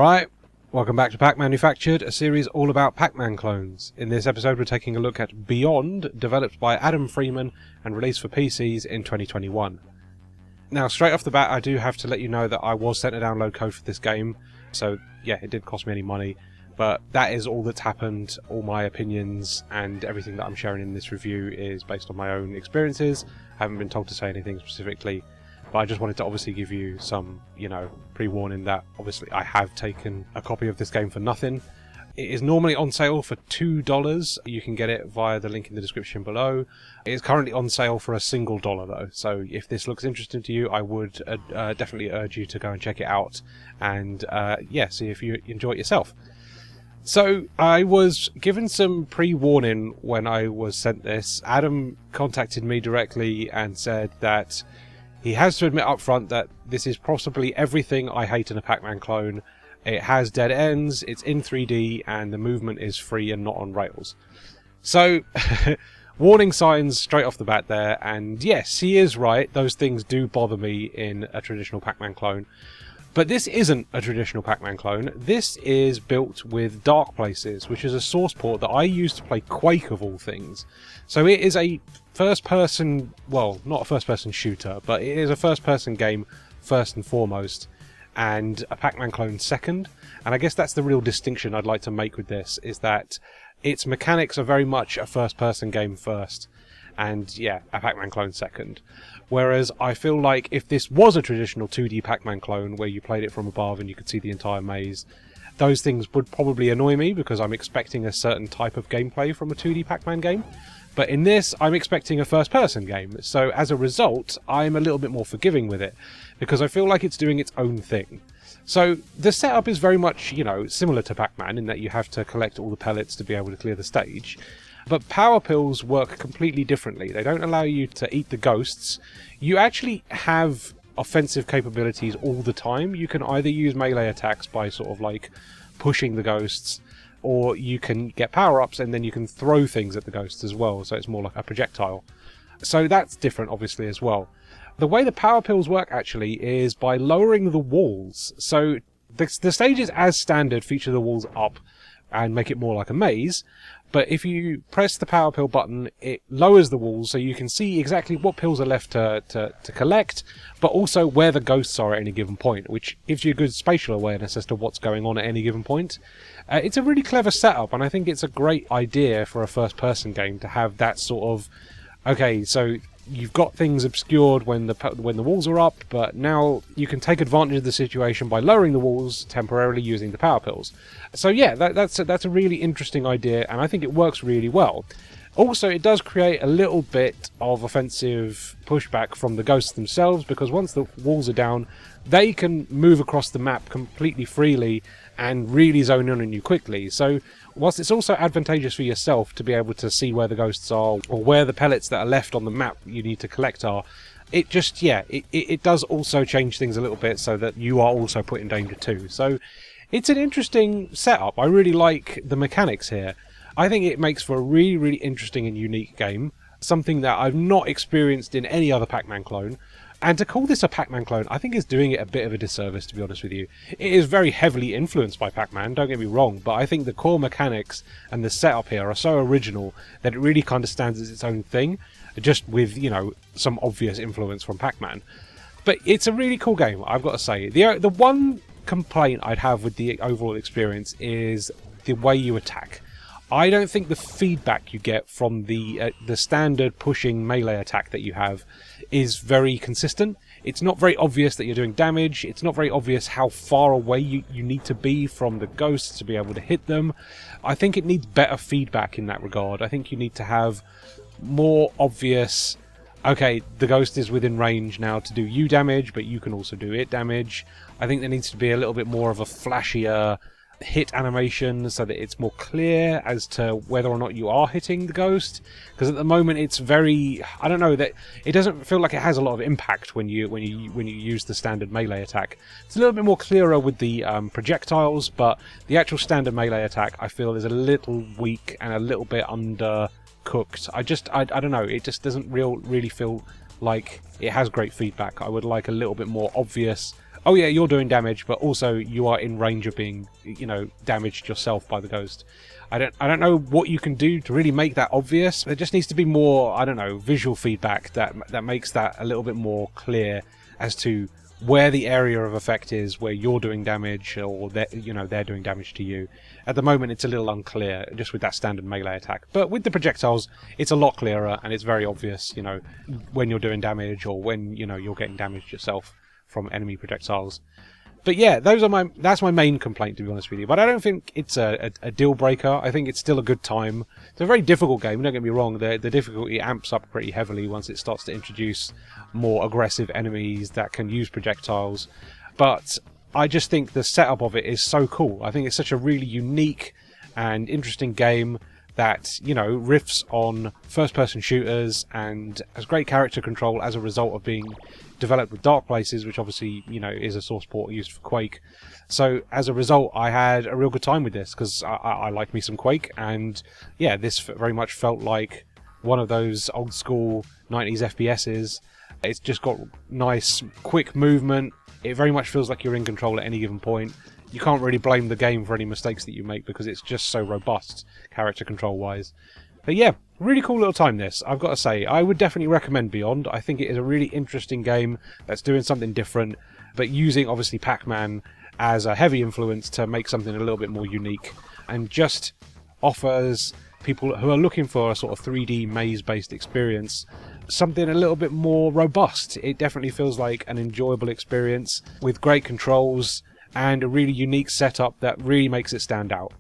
Alright, welcome back to Pac-Manufactured, a series all about Pac-Man clones. In this episode we're taking a look at Beyond, developed by Adam Freeman and released for PCs in 2021. Now, straight off the bat, I do have to let you know that I was sent a download code for this game, so yeah, it didn't cost me any money, but that is all that's happened. All my opinions and everything that I'm sharing in this review is based on my own experiences. I haven't been told to say anything specifically, but I just wanted to obviously give you some, pre-warning that obviously I have taken a copy of this game for nothing. It is normally on sale for $2. You can get it via the link in the description below. It is currently on sale for a single dollar though, so if this looks interesting to you, I would definitely urge you to go and check it out and see if you enjoy it yourself. So, I was given some pre-warning when I was sent this. Adam contacted me directly and said that he has to admit up front that this is possibly everything I hate in a Pac-Man clone. It has dead ends, it's in 3D, and the movement is free and not on rails. So, warning signs straight off the bat there, and yes, he is right, those things do bother me in a traditional Pac-Man clone. But this isn't a traditional Pac-Man clone. This is built with Dark Places, which is a source port that I used to play Quake of all things. So it is a first-person, well, not a first-person shooter, but it is a first-person game first and foremost, and a Pac-Man clone second. And I guess that's the real distinction I'd like to make with this, is that its mechanics are very much a first-person game first, and yeah, a Pac-Man clone second. Whereas I feel like if this was a traditional 2D Pac-Man clone where you played it from above and you could see the entire maze, those things would probably annoy me because I'm expecting a certain type of gameplay from a 2D Pac-Man game. But in this, I'm expecting a first-person game, so as a result, I'm a little bit more forgiving with it, because I feel like it's doing its own thing. So the setup is very much, similar to Pac-Man in that you have to collect all the pellets to be able to clear the stage. But power pills work completely differently. They don't allow you to eat the ghosts. You actually have offensive capabilities all the time. You can either use melee attacks by sort of like pushing the ghosts, or you can get power-ups and then you can throw things at the ghosts as well, so it's more like a projectile. So that's different obviously as well. The way the power pills work actually is by lowering the walls. So the stages as standard feature the walls up and make it more like a maze. But if you press the power pill button, it lowers the walls so you can see exactly what pills are left to collect, but also where the ghosts are at any given point, which gives you a good spatial awareness as to what's going on at any given point. It's a really clever setup, and I think it's a great idea for a first-person game to have that sort of, okay, so you've got things obscured when the walls are up, but now you can take advantage of the situation by lowering the walls temporarily using the power pills. So yeah, that's a really interesting idea, and I think it works really well. Also, it does create a little bit of offensive pushback from the ghosts themselves, because once the walls are down, they can move across the map completely freely and really zone in on you quickly. So whilst it's also advantageous for yourself to be able to see where the ghosts are or where the pellets that are left on the map you need to collect are, it just, it does also change things a little bit so that you are also put in danger too. So it's an interesting setup. I really like the mechanics here. I think it makes for a really, really interesting and unique game, something that I've not experienced in any other Pac-Man clone. And to call this a Pac-Man clone, I think is doing it a bit of a disservice, to be honest with you. It is very heavily influenced by Pac-Man, don't get me wrong, but I think the core mechanics and the setup here are so original that it really kind of stands as its own thing, just with, some obvious influence from Pac-Man. But it's a really cool game, I've got to say. The one complaint I'd have with the overall experience is the way you attack. I don't think the feedback you get from the standard pushing melee attack that you have is very consistent. It's not very obvious that you're doing damage. It's not very obvious how far away you need to be from the ghosts to be able to hit them. I think it needs better feedback in that regard. I think you need to have more obvious, okay, the ghost is within range now to do you damage, but you can also do it damage. I think there needs to be a little bit more of a flashier hit animation so that it's more clear as to whether or not you are hitting the ghost, because at the moment it's very, I don't know, that it doesn't feel like it has a lot of impact when you use the standard melee attack. It's a little bit more clearer with the projectiles, but the actual standard melee attack I feel is a little weak and a little bit undercooked. I don't know, it just doesn't really feel like it has great feedback. I would like a little bit more obvious oh yeah, you're doing damage, but also you are in range of being, damaged yourself by the ghost. I don't know what you can do to really make that obvious. There just needs to be more, visual feedback that makes that a little bit more clear as to where the area of effect is, where you're doing damage or they're doing damage to you. At the moment, it's a little unclear just with that standard melee attack. But with the projectiles, it's a lot clearer and it's very obvious, when you're doing damage or when you're getting damaged yourself from enemy projectiles. But yeah, that's my main complaint, to be honest with you. But I don't think it's a deal breaker. I think it's still a good time. It's a very difficult game, don't get me wrong. The difficulty amps up pretty heavily once it starts to introduce more aggressive enemies that can use projectiles. But I just think the setup of it is so cool. I think it's such a really unique and interesting game that, riffs on first-person shooters and has great character control as a result of being developed with Dark Places, which obviously, is a source port used for Quake. So, as a result, I had a real good time with this, because I like me some Quake, and yeah, this very much felt like one of those old-school 90s FPSs. It's just got nice, quick movement. It very much feels like you're in control at any given point. You can't really blame the game for any mistakes that you make because it's just so robust, character control-wise. But yeah, really cool little time this, I've got to say. I would definitely recommend Beyond. I think it is a really interesting game that's doing something different, but using, obviously, Pac-Man as a heavy influence to make something a little bit more unique, and just offers people who are looking for a sort of 3D maze-based experience something a little bit more robust. It definitely feels like an enjoyable experience with great controls and a really unique setup that really makes it stand out.